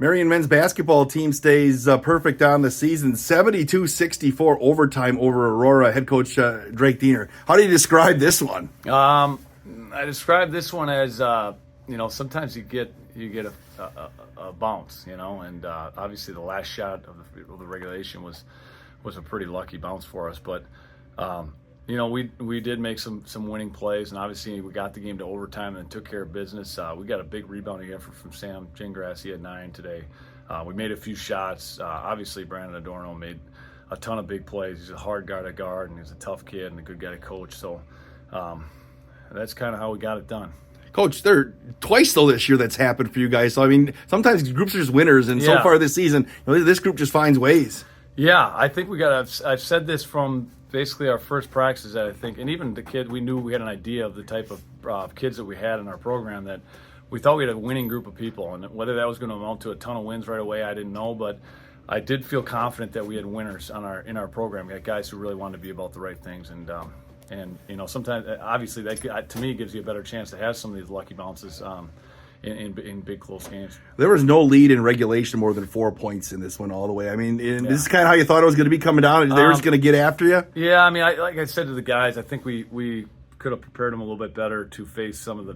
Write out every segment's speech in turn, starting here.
Marian men's basketball team stays perfect on the season, 72-64 overtime over Aurora. Head coach Drake Diener. How do you describe this one? I describe this one as sometimes you get a bounce, and obviously the last shot of the regulation was a pretty lucky bounce for us, but we did make some winning plays, and obviously we got the game to overtime and took care of business. We got a big rebounding effort from Sam Gingras. He had 9 today. We made a few shots. Obviously Brandon Adorno made a ton of big plays. He's a hard guy to guard, and he's a tough kid and a good guy to coach. So that's kind of how we got it done. Coach, there twice though this year that's happened for you guys. So I mean, sometimes groups are just winners, and so far this season, this group just finds ways. Yeah, I think I've said this from basically our first practices, that I think, and even the kid, we knew we had an idea of the type of kids that we had in our program, that we thought we had a winning group of people, and whether that was going to amount to a ton of wins right away, I didn't know, but I did feel confident that we had winners in our program. We had guys who really wanted to be about the right things, and sometimes obviously that to me gives you a better chance to have some of these lucky bounces in big close games. There was no lead in regulation more than 4 points in this one all the way. I mean, this is kind of how you thought it was going to be coming down. They were just going to get after you. Yeah, I mean, like I said to the guys, I think we could have prepared them a little bit better to face some of the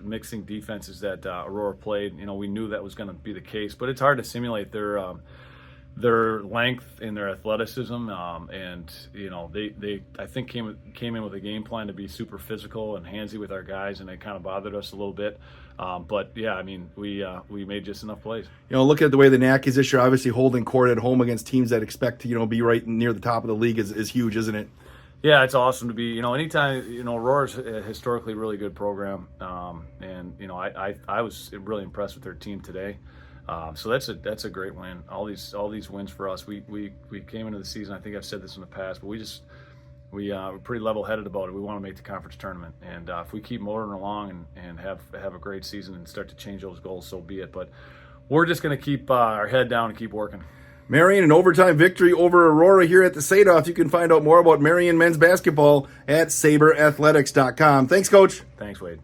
mixing defenses that Aurora played. We knew that was going to be the case, but it's hard to simulate their length and their athleticism, and they I think came in with a game plan to be super physical and handsy with our guys, and it kind of bothered us a little bit. But yeah, I mean, we made just enough plays. Look at the way the NAC is this year. Obviously, holding court at home against teams that expect to be right near the top of the league is huge, isn't it? Yeah, it's awesome to be. Anytime Aurora's a historically really good program, and I was really impressed with their team today. So that's a great win. All these wins for us. We came into the season, I think I've said this in the past, but we're pretty level-headed about it. We want to make the conference tournament, and if we keep motoring along and have a great season and start to change those goals, so be it. But we're just going to keep our head down and keep working. Marian, an overtime victory over Aurora here at the Sadoff. You can find out more about Marian men's basketball at saberathletics.com. Thanks, Coach. Thanks, Wade.